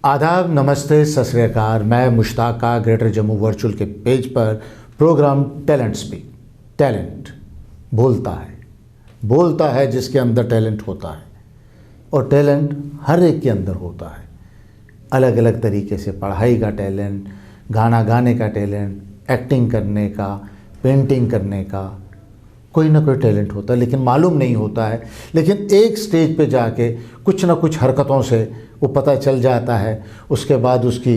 आदाब, नमस्ते, सत श्री अकाल। मैं मुश्ताक का ग्रेटर जम्मू वर्चुअल के पेज पर प्रोग्राम टैलेंट स्पीक। टैलेंट बोलता है जिसके अंदर टैलेंट होता है, और टैलेंट हर एक के अंदर होता है अलग अलग तरीके से। पढ़ाई का टैलेंट, गाना गाने का टैलेंट, एक्टिंग करने का, पेंटिंग करने का, कोई ना कोई टैलेंट होता है, लेकिन मालूम नहीं होता है। लेकिन एक स्टेज पे जाके कुछ ना कुछ हरकतों से वो पता चल जाता है। उसके बाद उसकी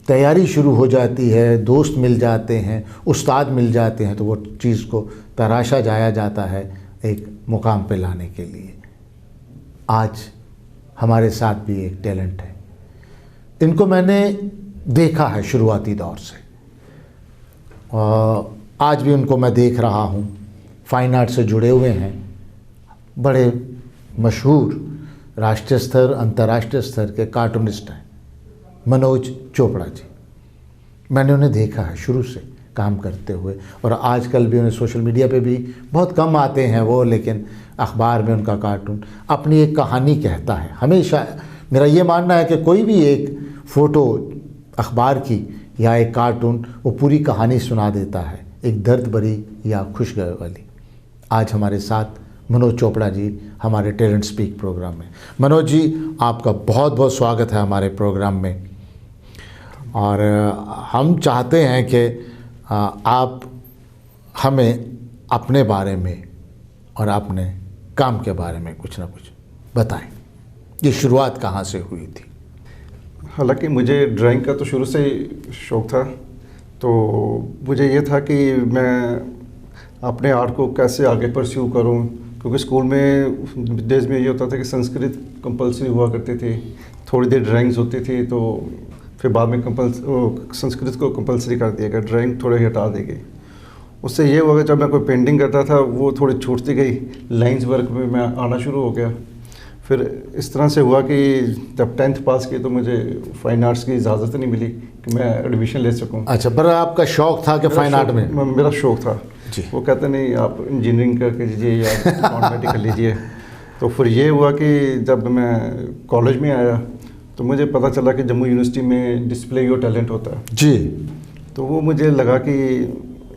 तैयारी शुरू हो जाती है, दोस्त मिल जाते हैं, उस्ताद मिल जाते हैं, तो वो चीज़ को तराशा जाया जाता है एक मुकाम पे लाने के लिए। आज हमारे साथ भी एक टैलेंट है। इनको मैंने देखा है शुरुआती दौर से, और आज भी उनको मैं देख रहा हूँ। फाइन आर्ट से जुड़े हुए हैं, बड़े मशहूर राष्ट्रीय स्तर, अंतर्राष्ट्रीय स्तर के कार्टूनिस्ट हैं मनोज चोपड़ा जी। मैंने उन्हें देखा है शुरू से काम करते हुए, और आजकल भी उन्हें सोशल मीडिया पे भी बहुत कम आते हैं वो, लेकिन अखबार में उनका कार्टून अपनी एक कहानी कहता है। हमेशा मेरा ये मानना है कि कोई भी एक फ़ोटो अखबार की या एक कार्टून वो पूरी कहानी सुना देता है, एक दर्द भरी या खुश गए वाली। आज हमारे साथ मनोज चोपड़ा जी हमारे टैलेंट स्पीक प्रोग्राम में। मनोज जी, आपका बहुत बहुत स्वागत है हमारे प्रोग्राम में। और हम चाहते हैं कि आप हमें अपने बारे में और अपने काम के बारे में कुछ ना कुछ बताएं। ये शुरुआत कहाँ से हुई थी? हालांकि मुझे ड्राइंग का तो शुरू से ही शौक़ था, तो मुझे ये था कि मैं अपने आर्ट को कैसे आगे परस्यू करूं, क्योंकि स्कूल में डेज में ये होता था कि संस्कृत कंपलसरी हुआ करती थी, थोड़ी देर ड्राइंग्स होती थी, तो फिर बाद में संस्कृत को कंपलसरी कर दिया गया, ड्राइंग थोड़ी हटा दी गई। उससे ये हुआ कि जब मैं कोई पेंटिंग करता था वो थोड़ी छूटती गई, लाइंस वर्क में मैं आना शुरू हो गया। फिर इस तरह से हुआ कि जब 10th पास की तो मुझे फाइन आर्ट्स की इजाज़त नहीं मिली कि मैं एडमिशन ले सकूं। अच्छा, पर आपका शौक़ था कि फाइन आर्ट में? मेरा शौक़ था जी। वो कहते नहीं आप इंजीनियरिंग करके लीजिए या नॉन मेडिकल लीजिए। तो फिर ये हुआ कि जब मैं कॉलेज में आया तो मुझे पता चला कि जम्मू यूनिवर्सिटी में डिस्प्ले योर टैलेंट होता है जी। तो वो मुझे लगा कि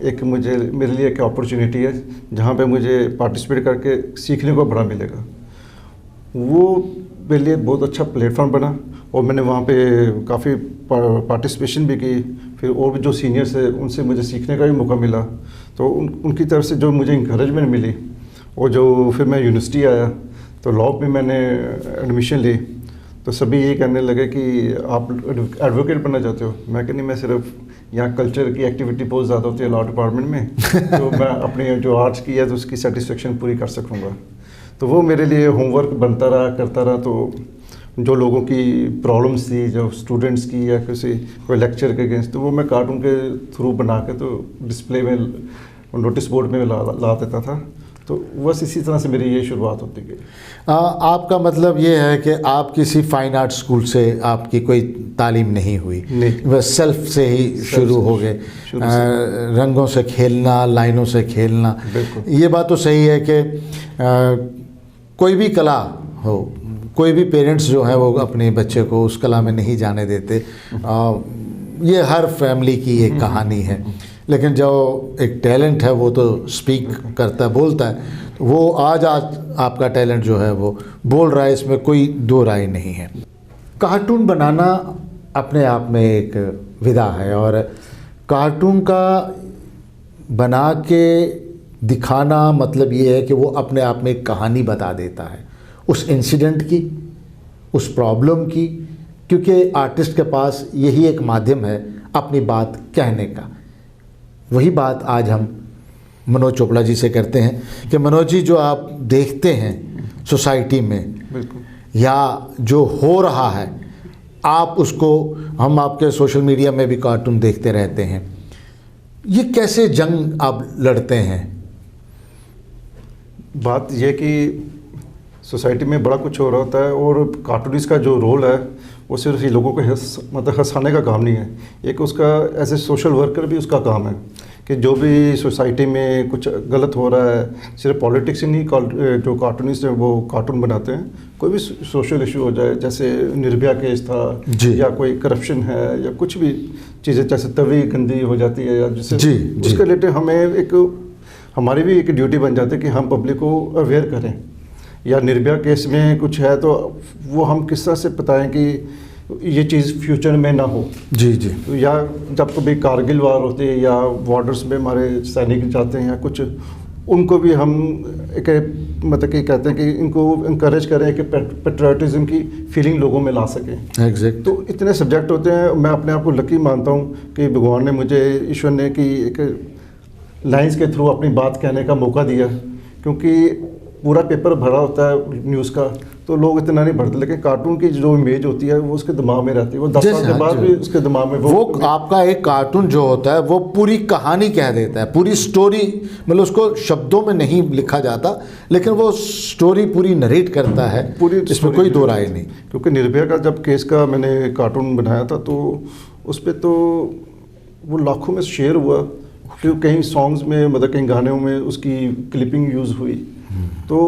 मेरे लिए एक अपॉर्चुनिटी है जहाँ पे मुझे पार्टिसिपेट करके सीखने को बड़ा मिलेगा। वो मेरे लिए बहुत अच्छा प्लेटफॉर्म बना, और मैंने वहाँ पे काफ़ी पार्टिसिपेशन भी की। फिर और भी जो सीनियर्स है उनसे मुझे सीखने का भी मौका मिला, तो उनकी तरफ से जो मुझे इंकरेजमेंट मिली, और जो फिर मैं यूनिवर्सिटी आया तो लॉ में मैंने एडमिशन ली, तो सभी यही कहने लगे कि आप एडवोकेट बनना चाहते हो। मैं कहनी मैं सिर्फ यहाँ कल्चर की एक्टिविटी बहुत ज़्यादा होती है लॉ डिपार्टमेंट में, तो मैं अपनी जो आर्ट्स की है तो उसकी सेटिस्फेक्शन पूरी कर सकूँगा। तो वो मेरे लिए होमवर्क बनता रहा, करता रहा। तो जो लोगों की प्रॉब्लम्स थी, जो स्टूडेंट्स की या कोई लेक्चर के अगेंस्ट, तो वो मैं कार्टून के थ्रू बना के तो डिस्प्ले में नोटिस बोर्ड में ला देता था। तो बस इसी तरह से मेरी ये शुरुआत होती गई। आपका मतलब ये है कि आप किसी फाइन आर्ट स्कूल से आपकी कोई तालीम नहीं हुई? नहीं, बस सेल्फ से ही शुरू हो गए, रंगों से खेलना, लाइनों से खेलना। ये बात तो सही है कि कोई भी कला हो, कोई भी पेरेंट्स जो है वो अपने बच्चे को उस कला में नहीं जाने देते। ये हर फैमिली की एक कहानी है, लेकिन जो एक टैलेंट है वो तो स्पीक करता है, बोलता है। तो वो आज आपका टैलेंट जो है वो बोल रहा है, इसमें कोई दो राय नहीं है। कार्टून बनाना अपने आप में एक विधा है, और कार्टून का बना के दिखाना मतलब ये है कि वो अपने आप में एक कहानी बता देता है उस इंसिडेंट की, उस प्रॉब्लम की, क्योंकि आर्टिस्ट के पास यही एक माध्यम है अपनी बात कहने का। वही बात आज हम मनोज चोपड़ा जी से करते हैं कि मनोज जी, जो आप देखते हैं सोसाइटी में या जो हो रहा है, आप उसको, हम आपके सोशल मीडिया में भी कार्टून देखते रहते हैं, ये कैसे जंग आप लड़ते हैं? बात यह कि सोसाइटी में बड़ा कुछ हो रहा होता है, और कार्टूनिस्ट का जो रोल है वो सिर्फ ये लोगों को मतलब हंसाने का काम नहीं है, एक उसका एज ए सोशल वर्कर भी उसका काम है कि जो भी सोसाइटी में कुछ गलत हो रहा है, सिर्फ पॉलिटिक्स ही नहीं, जो कार्टूनिस्ट हैं वो कार्टून बनाते हैं, कोई भी सोशल इशू हो जाए, जैसे निर्भया केस था या कोई करप्शन है या कुछ भी चीज़ें, जैसे तवी गंदी हो जाती है या जिससे उसके रिलेटेड हमें हमारी भी एक ड्यूटी बन जाती है कि हम पब्लिक को अवेयर करें। या निर्भया केस में कुछ है तो वो हम किस तरह से बताएं कि ये चीज़ फ्यूचर में ना हो। जी जी। या जब कभी कारगिल वार होती है या बॉर्डर्स में हमारे सैनिक जाते हैं या कुछ, उनको भी हम एक मतलब कि कहते हैं कि इनको इंकरेज करें कि पेट्रियटिज्म की फीलिंग लोगों में ला सकें। एग्जैक्ट। तो इतने सब्जेक्ट होते हैं। मैं अपने आप को लकी मानता हूँ कि भगवान ने मुझे, ईश्वर ने, कि एक लाइंस के थ्रू अपनी बात कहने का मौका दिया, क्योंकि पूरा पेपर भरा होता है न्यूज़ का तो लोग इतना नहीं भरते, लेकिन कार्टून की जो इमेज होती है वो उसके दिमाग में रहती है, वो 10 साल के बाद भी उसके दिमाग में वो आपका एक कार्टून जो होता है वो पूरी कहानी कह देता है, पूरी स्टोरी, मतलब उसको शब्दों में नहीं लिखा जाता लेकिन वो स्टोरी पूरी नरेट करता है, पूरी, इसमें कोई दो राय नहीं। क्योंकि निर्भया का जब केस का मैंने कार्टून बनाया था तो उस पर तो वो लाखों में शेयर हुआ, क्योंकि कहीं सॉन्ग्स में, मतलब कहीं गानों में उसकी क्लिपिंग यूज़ हुई, तो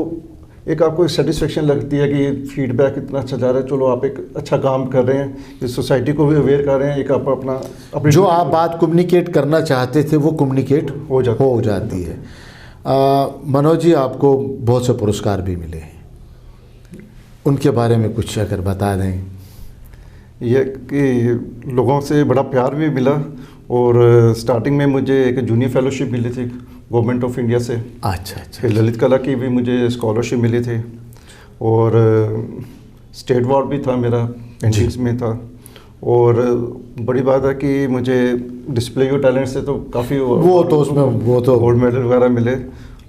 एक आपको सेटिस्फेक्शन लगती है कि फीडबैक इतना अच्छा जा रहा है, चलो आप एक अच्छा काम कर रहे हैं, इस सोसाइटी को भी अवेयर कर रहे हैं, एक आप अपनी जो आप बात कम्युनिकेट करना चाहते थे वो कम्युनिकेट हो जाती है। मनोज जी, आपको बहुत से पुरस्कार भी मिले हैं, उनके बारे में कुछ अगर बता दें। ये कि लोगों से बड़ा प्यार भी मिला, और स्टार्टिंग में मुझे एक जूनियर फेलोशिप मिली थी गवर्नमेंट ऑफ इंडिया से। अच्छा। फिर ललित कला की भी मुझे स्कॉलरशिप मिली थी, और स्टेट अवार्ड भी था मेरा, पेंटिंग्स में था। और बड़ी बात है कि मुझे डिस्प्ले योर टैलेंट से तो काफ़ी वो तो गोल्ड मेडल वगैरह मिले,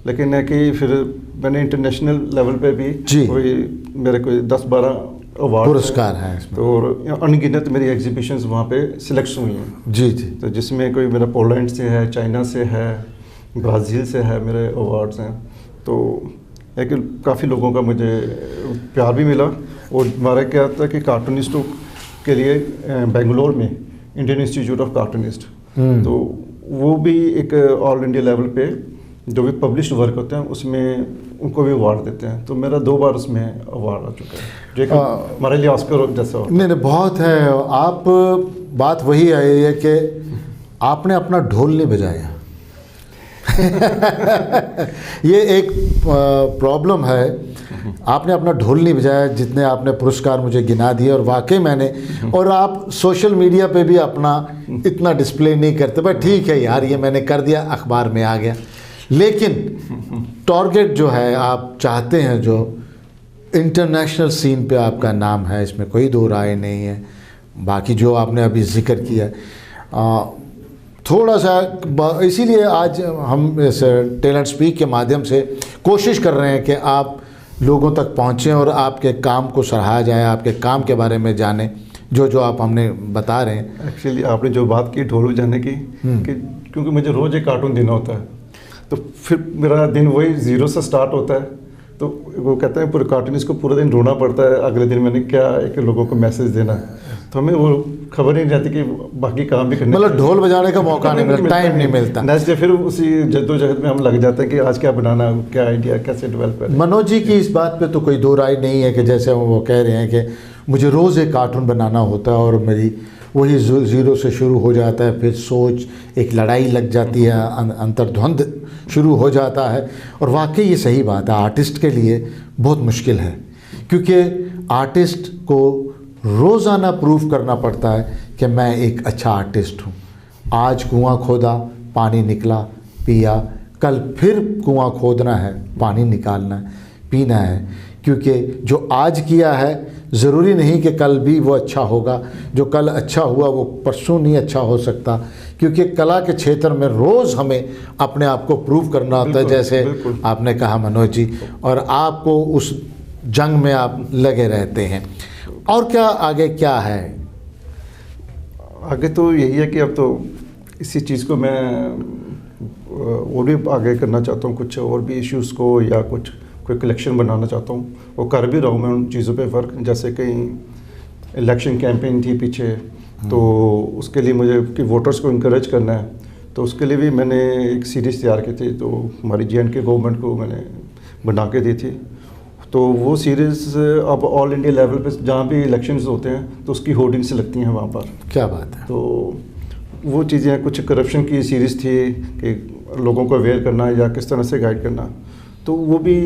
लेकिन है कि फिर मैंने इंटरनेशनल लेवल पे भी कोई 10-12 अवार्ड पुरस्कार हैं इसमें, तो अनगिनत मेरी एग्जीबिशंस वहाँ पे सिलेक्ट हुई हैं। जी। तो जिसमें कोई मेरा पोलैंड से है, चाइना से है, ब्राज़ील से है, मेरे अवार्ड्स हैं। तो एक काफ़ी लोगों का मुझे प्यार भी मिला। और हमारा क्या था कि कार्टूनिस्टों के लिए बेंगलोर में इंडियन इंस्टीट्यूट ऑफ कार्टूनिस्ट, तो वो भी एक ऑल इंडिया लेवल पे जो भी पब्लिश्ड वर्क होते हैं उसमें उनको भी अवार्ड देते हैं। तो मेरा 2 बार उसमें अवार्ड आ चुका है, जो हमारे लिए ऑस्कर जैसा हो। नहीं, बहुत है। आप बात वही आई है कि आपने अपना ढोल नहीं बजाया। ये एक प्रॉब्लम है, आपने अपना ढोल नहीं बजाया। जितने आपने पुरस्कार मुझे गिना दिए, और वाकई मैंने, और आप सोशल मीडिया पे भी अपना इतना डिस्प्ले नहीं करते, भाई ठीक है यार, ये मैंने कर दिया, अखबार में आ गया। लेकिन टारगेट जो है, आप चाहते हैं जो इंटरनेशनल सीन पे आपका नाम है, इसमें कोई दो राय नहीं है। बाकी जो आपने अभी जिक्र किया, थोड़ा सा, इसीलिए आज हम इस टैलेंट स्पीक के माध्यम से कोशिश कर रहे हैं कि आप लोगों तक पहुँचें और आपके काम को सराहा जाए, आपके काम के बारे में जानें, जो आप हमने बता रहे हैं। एक्चुअली आपने जो बात की ढोल बजाने की, कि क्योंकि मुझे रोज़ एक कार्टून देना होता है, तो फिर मेरा दिन वही 0 से स्टार्ट होता है। तो वो कहते हैं पूरे कार्टूनिस्ट को पूरा दिन ढूंढना पड़ता है, अगले दिन मैंने क्या एक लोगों को मैसेज देना है, तो हमें वो खबर नहीं रहती कि बाकी काम भी करने, मतलब ढोल बजाने का मौका नहीं मिलता, टाइम नहीं मिलता। नेक्स्ट डे फिर उसी जद्दोजहद में हम लग जाते हैं कि आज क्या बनाना, क्या आइडिया, कैसे डेवलप करें। मनोज जी की इस बात पे तो कोई दो राय नहीं है कि जैसे वो कह रहे हैं कि मुझे रोज़ एक कार्टून बनाना होता है और मेरी वही 0 से शुरू हो जाता है, फिर सोच, एक लड़ाई लग जाती है, अंतर्द्वंद शुरू हो जाता है। और वाकई ये सही बात है, आर्टिस्ट के लिए बहुत मुश्किल है, क्योंकि आर्टिस्ट को रोज़ाना प्रूव करना पड़ता है कि मैं एक अच्छा आर्टिस्ट हूँ। आज कुआं खोदा, पानी निकला, पिया, कल फिर कुआं खोदना है, पानी निकालना है, पीना है, क्योंकि जो आज किया है ज़रूरी नहीं कि कल भी वो अच्छा होगा। जो कल अच्छा हुआ वो परसों नहीं अच्छा हो सकता, क्योंकि कला के क्षेत्र में रोज़ हमें अपने आप को प्रूव करना होता है, जैसे आपने कहा मनोज जी, और आपको उस जंग में आप लगे रहते हैं। और क्या आगे क्या है? आगे तो यही है कि अब तो इसी चीज़ को मैं और भी आगे करना चाहता हूँ, कुछ और भी इश्यूज़ को, या कुछ कोई कलेक्शन बनाना चाहता हूँ। वो कर भी रहा हूँ मैं उन चीज़ों पे वर्क। जैसे कहीं इलेक्शन कैंपेन थी पीछे, तो उसके लिए मुझे कि वोटर्स को इनकरेज करना है, तो उसके लिए भी मैंने एक सीरीज़ तैयार की थी, तो हमारी JNK गवर्नमेंट को मैंने बना के दी थी। तो वो सीरीज़ अब ऑल इंडिया लेवल पे जहाँ भी इलेक्शंस होते हैं तो उसकी होर्डिंग्स लगती हैं वहाँ पर। क्या बात है। तो वो चीज़ें, कुछ करप्शन की सीरीज़ थी कि लोगों को अवेयर करना या किस तरह से गाइड करना, तो वो भी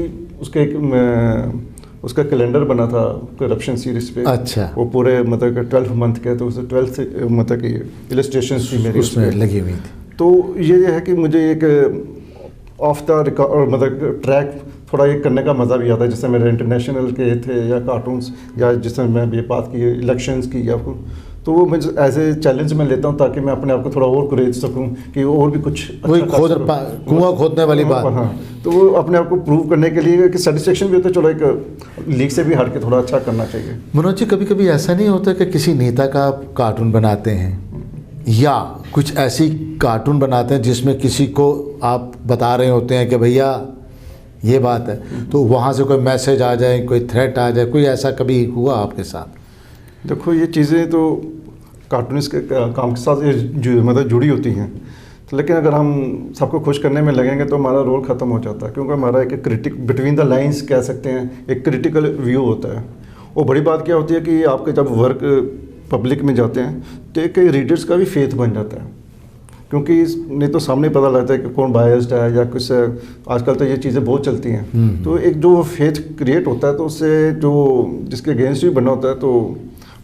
उसका कैलेंडर बना था करप्शन सीरीज़ पे। अच्छा। वो पूरे मतलब 12 मंथ के, तो उसे 12 से मतलब कि इलस्ट्रेशंस थी मेरी उसमें लगी हुई थी। तो ये है कि मुझे एक ऑफ द रिकॉर्ड मतलब ट्रैक थोड़ा ये करने का मज़ा भी आता है। जैसे मेरे इंटरनेशनल के थे या कार्टून्स, या जिसमें मैं ये बात की इलेक्शंस की, या तो वो मुझे एज ए चैलेंज में लेता हूँ ताकि मैं अपने आप को थोड़ा और कुरेद सकूँ कि और भी कुछ वही कुआं खोदने वाली बात। हाँ, तो वो अपने आप को प्रूव करने के लिए कि सेटिस्फेक्शन भी होता है, चलो एक लीग से भी हट के थोड़ा अच्छा करना चाहिए। मनोज जी, कभी कभी ऐसा नहीं होता कि किसी नेता का आप कार्टून बनाते हैं या कुछ ऐसी कार्टून बनाते हैं जिसमें किसी को आप बता रहे होते हैं कि भैया ये बात है, तो वहाँ से कोई मैसेज आ जाए, कोई थ्रेट आ जाए, कोई ऐसा कभी हुआ आपके साथ? देखो, ये चीज़ें तो कार्टूनिस्ट के काम के साथ मतलब जुड़ी होती हैं, तो लेकिन अगर हम सबको खुश करने में लगेंगे तो हमारा रोल ख़त्म हो जाता है, क्योंकि हमारा एक क्रिटिक बिटवीन द लाइंस कह सकते हैं, एक क्रिटिकल व्यू होता है। और बड़ी बात क्या होती है कि आपके जब वर्क पब्लिक में जाते हैं तो एक रीडर्स का भी फेथ बन जाता है, क्योंकि नहीं तो सामने पता लगता है कि कौन बायस्ड है या कुछ। आजकल तो ये चीज़ें बहुत चलती हैं, तो एक जो फेथ क्रिएट होता है तो उससे जो जिसके अगेंस्ट भी बना होता है तो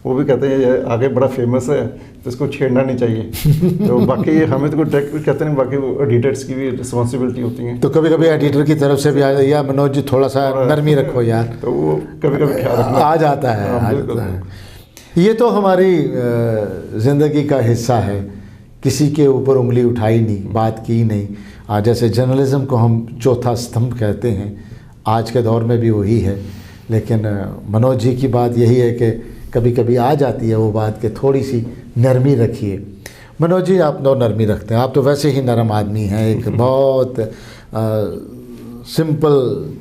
वो भी कहते हैं ये आगे बड़ा फेमस है तो इसको छेड़ना नहीं चाहिए। तो बाकी हमें तो कोई डायरेक्ट कहते हैं, बाकी एडिटर्स की भी रिस्पॉन्सिबिलिटी होती है। तो कभी कभी एडिटर की तरफ से भी आ जाए, या मनोज जी थोड़ा सा नरमी रखो यार, तो वो कभी कभी ख्याल रखना आ जाता है। हाँ, आ बिल्कुल। जाता है। ये तो हमारी ज़िंदगी का हिस्सा है, किसी के ऊपर उंगली उठाई नहीं, बात की नहीं। जैसे जर्नलिज्म को हम चौथा स्तंभ कहते हैं, आज के दौर में भी वही है। लेकिन मनोज जी की बात यही है कि कभी कभी आ जाती है वो बात कि थोड़ी सी नरमी रखिए। मनोज जी, आप तो नरमी रखते हैं, आप तो वैसे ही नरम आदमी हैं, एक बहुत सिंपल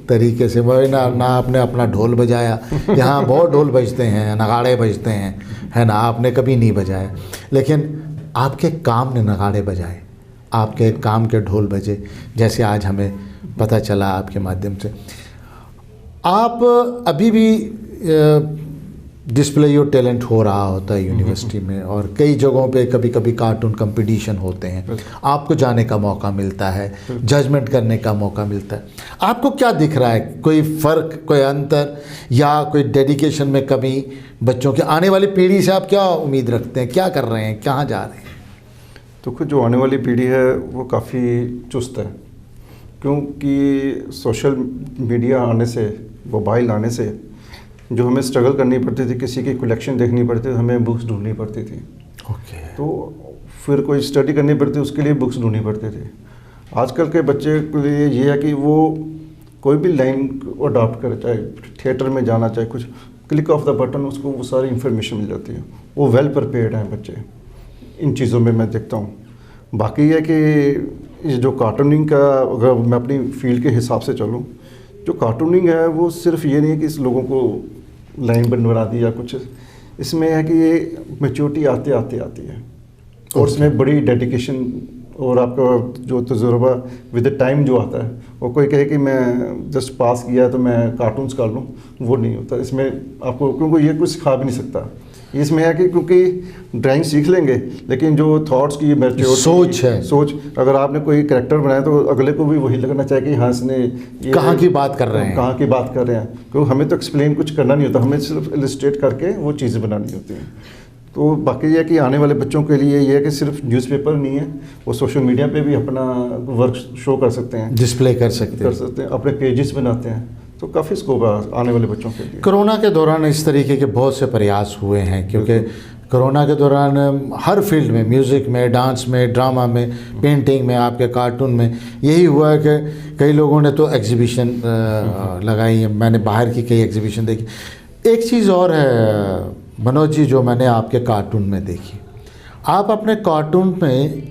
तरीके से। वही ना आपने अपना ढोल बजाया, यहाँ बहुत ढोल बजते हैं, नगाड़े बजते हैं, है ना, आपने कभी नहीं बजाया, लेकिन आपके काम ने नगाड़े बजाए, आपके काम के ढोल बजे, जैसे आज हमें पता चला आपके माध्यम से। आप अभी भी डिस्प्ले योर टैलेंट हो रहा होता है यूनिवर्सिटी में, और कई जगहों पे कभी कभी कार्टून कंपटीशन होते हैं, आपको जाने का मौका मिलता है, जजमेंट करने का मौका मिलता है। आपको क्या दिख रहा है, कोई फ़र्क, कोई अंतर, या कोई डेडिकेशन में कमी? बच्चों की आने वाली पीढ़ी से आप क्या उम्मीद रखते हैं, क्या कर रहे हैं, कहाँ जा रहे हैं? तो कुछ जो आने वाली पीढ़ी है वो काफ़ी चुस्त है, क्योंकि सोशल मीडिया आने से, मोबाइल आने से जो हमें स्ट्रगल करनी पड़ती थी, किसी की कलेक्शन देखनी पड़ती थी, हमें बुक्स ढूंढनी पड़ती थी। ओके। तो फिर कोई स्टडी करनी पड़ती, उसके लिए बुक्स ढूंढनी पड़ती थी। आजकल के बच्चे के लिए ये है कि वो कोई भी लाइन को अडॉप्ट करे, चाहे थिएटर में जाना, चाहे कुछ, क्लिक ऑफ द बटन उसको वो सारी इन्फॉर्मेशन मिल जाती है। वो वेल प्रिपेयर्ड हैं बच्चे इन चीज़ों में, मैं देखता हूँ। बाकी ये कि ये जो कार्टूनिंग का, अगर मैं अपनी फील्ड के हिसाब से चलूँ, जो कार्टूनिंग है वो सिर्फ ये नहीं है कि इस लोगों को लाइन बना दी या कुछ, इसमें है कि ये मैच्योरिटी आते आते आती है, और इसमें बड़ी डेडिकेशन और आपका जो तजुर्बा विद टाइम जो आता है। वो कोई कहे कि मैं जस्ट पास किया है तो मैं कार्टून्स कर लूँ, वो नहीं होता इसमें आपको, क्योंकि ये कुछ सिखा भी नहीं सकता। इसमें है कि क्योंकि ड्राइंग सीख लेंगे, लेकिन जो थॉट्स की मैच्योरिटी, सोच है, सोच, अगर आपने कोई कैरेक्टर बनाया तो अगले को भी वही लगना चाहिए कि हाँ इसने कहाँ की बात कर रहे हैं, कहाँ की बात कर रहे हैं, क्योंकि हमें तो एक्सप्लेन कुछ करना नहीं होता, हमें सिर्फ इलस्ट्रेट करके वो चीज़ें बनानी होती हैं। तो बाकी ये है कि आने वाले बच्चों के लिए ये है कि सिर्फ न्यूज़पेपर नहीं है, वो सोशल मीडिया पे भी अपना वर्क शो कर सकते हैं, डिस्प्ले कर सकते हैं, अपने पेजेस बनाते हैं। तो काफ़ी स्कोप है आने वाले बच्चों के लिए। कोरोना के दौरान इस तरीके के बहुत से प्रयास हुए हैं, क्योंकि कोरोना के दौरान हर फील्ड में, म्यूज़िक में, डांस में, ड्रामा में, पेंटिंग में, आपके कार्टून में यही हुआ है कि कई लोगों ने तो एग्जीबिशन लगाई है। मैंने बाहर की कई एग्जीबिशन देखी। एक चीज़ और है मनोज जी, जो मैंने आपके कार्टून में देखी, आप अपने कार्टून में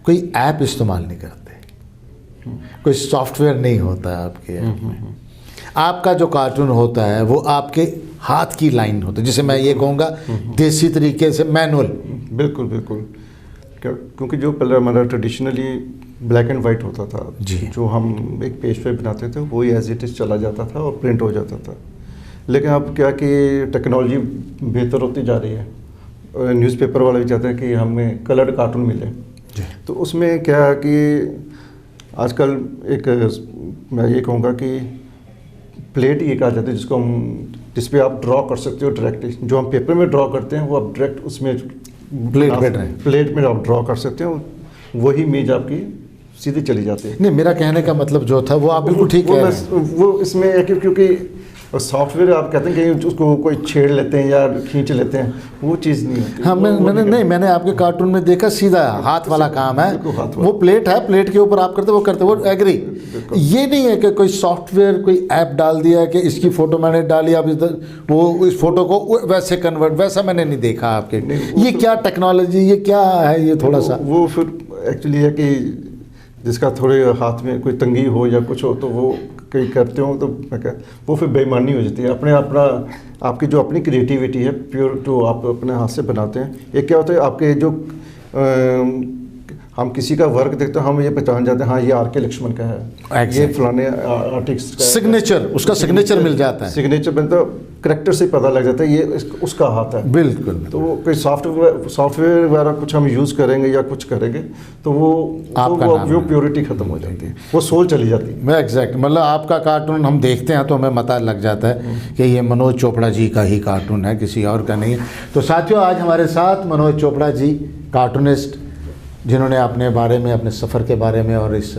कोई ऐप इस्तेमाल नहीं करते, कोई सॉफ्टवेयर नहीं होता है आपके ऐप में। आपका जो कार्टून होता है वो आपके हाथ की लाइन होती है, जिसे मैं ये कहूँगा देसी तरीके से मैनुअल। बिल्कुल बिल्कुल। क्योंकि जो पहले हमारा ट्रेडिशनली ब्लैक एंड वाइट होता था जी। जो हम एक पेज पे बनाते थे वही एज इट इज़ चला जाता था और प्रिंट हो जाता था। लेकिन अब क्या कि टेक्नोलॉजी बेहतर होती जा रही है, न्यूज़पेपर वाले भी चाहते हैं कि हमें कलर्ड कार्टून मिले। तो उसमें क्या है कि आजकल एक मैं ये कहूँगा कि प्लेट ये कहा जाता है जिसको हम जिस पे आप ड्रॉ कर सकते हो डायरेक्टली। जो हम पेपर में ड्रॉ करते हैं वो आप डायरेक्ट उसमें प्लेट में आप ड्रॉ कर सकते हो, वही इमेज आपकी सीधी चली जाती है। नहीं, मेरा कहने का मतलब जो था वो आप बिल्कुल ठीक कह रहे हैं। वो इसमें है क्योंकि सॉफ्टवेयर आप कहते हैं कि उसको कोई छेड़ लेते हैं या खींच लेते हैं, वो चीज़ नहीं होती। हाँ, मैंने आपके कार्टून में देखा सीधा हाथ वाला काम है, वो प्लेट है, प्लेट के ऊपर आप करते वो करते वो एग्री। ये नहीं है कि कोई सॉफ्टवेयर कोई ऐप डाल दिया कि इसकी फ़ोटो मैंने डाली, अब इधर वो इस फोटो को वैसे कन्वर्ट, वैसा मैंने नहीं देखा आपके। ये क्या टेक्नोलॉजी, ये क्या है, ये थोड़ा सा वो फिर एक्चुअली है कि जिसका थोड़े हाथ में कोई तंगी हो या कुछ हो तो वो कहीं करते हो तो मैं कह वो फिर बेईमानी हो जाती है। अपना आपकी जो अपनी क्रिएटिविटी है प्योर जो आप अपने हाथ से बनाते हैं, एक क्या होता है आपके जो हम किसी का वर्क देखते हैं हम ये पहचान जाते हैं हाँ ये आर.के. लक्ष्मण का है, ये फलाने आर्टिस्ट का सिग्नेचर, उसका सिग्नेचर मिल जाता है, सिग्नेचर बनता करेक्टर से पता लग जाता है ये उसका हाथ है। बिल्कुल। तो कोई सॉफ्टवेयर वगैरह कुछ हम यूज़ करेंगे या कुछ करेंगे तो वो प्योरिटी ख़त्म हो जाती है, वो सोल चली जाती है। मैं एग्जैक्ट मतलब आपका कार्टून हम देखते हैं तो हमें पता लग जाता है कि ये मनोज चोपड़ा जी का ही कार्टून है, किसी और का नहीं है। तो साथियों, आज हमारे साथ मनोज चोपड़ा जी, कार्टूनिस्ट, जिन्होंने अपने बारे में, अपने सफ़र के बारे में और इस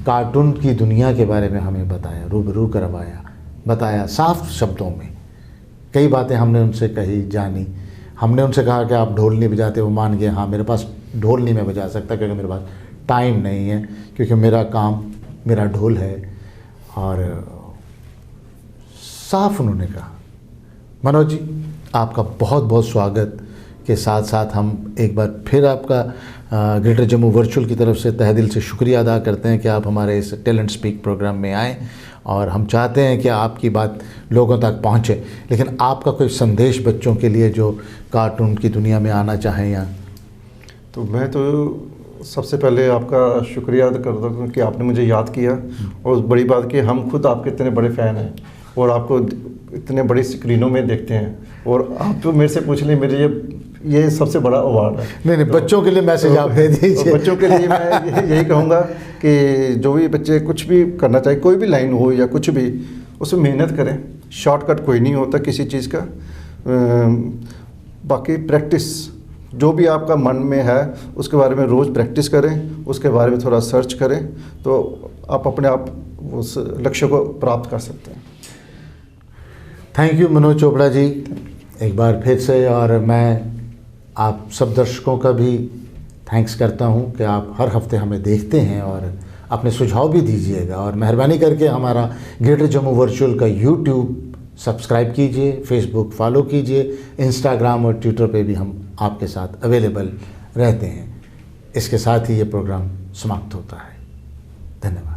कार्टून की दुनिया के बारे में हमें बताया, रूबरू करवाया, बताया साफ शब्दों में। कई बातें हमने उनसे कही, जानी। हमने उनसे कहा कि आप ढोल नहीं बजाते, वो मान गए हाँ मेरे पास ढोल नहीं मैं बजा सकता क्योंकि मेरे पास टाइम नहीं है, क्योंकि मेरा काम मेरा ढोल है। और साफ उन्होंने कहा। मनोज जी, आपका बहुत बहुत स्वागत के साथ साथ हम एक बार फिर आपका ग्रेटर जम्मू वर्चुअल की तरफ से तहे दिल से शुक्रिया अदा करते हैं कि आप हमारे इस टैलेंट स्पीक प्रोग्राम में आए, और हम चाहते हैं कि आपकी बात लोगों तक पहुंचे। लेकिन आपका कोई संदेश बच्चों के लिए जो कार्टून की दुनिया में आना चाहें या? तो मैं तो सबसे पहले आपका शुक्रिया अदा करता हूँ कि आपने मुझे याद किया, और बड़ी बात कि हम खुद आपके इतने बड़े फ़ैन हैं और आपको इतने बड़ी स्क्रीनों में देखते हैं, और आप तो मेरे से पूछ लें, मेरे ये सबसे बड़ा अवार्ड है। नहीं, बच्चों के लिए मैसेज आप दे दीजिए। बच्चों के लिए मैं यही कहूँगा कि जो भी बच्चे कुछ भी करना चाहे, कोई भी लाइन हो या कुछ भी, उसमें मेहनत करें। शॉर्टकट कोई नहीं होता किसी चीज़ का। बाकी प्रैक्टिस, जो भी आपका मन में है उसके बारे में रोज़ प्रैक्टिस करें, उसके बारे में थोड़ा सर्च करें, तो आप अपने आप उस लक्ष्य को प्राप्त कर सकते हैं। थैंक यू मनोज चोपड़ा जी एक बार फिर से। और मैं आप सब दर्शकों का भी थैंक्स करता हूं कि आप हर हफ्ते हमें देखते हैं और अपने सुझाव भी दीजिएगा। और मेहरबानी करके हमारा ग्रेटर जम्मू वर्चुअल का यूट्यूब सब्सक्राइब कीजिए, फेसबुक फॉलो कीजिए, इंस्टाग्राम और ट्विटर पे भी हम आपके साथ अवेलेबल रहते हैं। इसके साथ ही ये प्रोग्राम समाप्त होता है। धन्यवाद।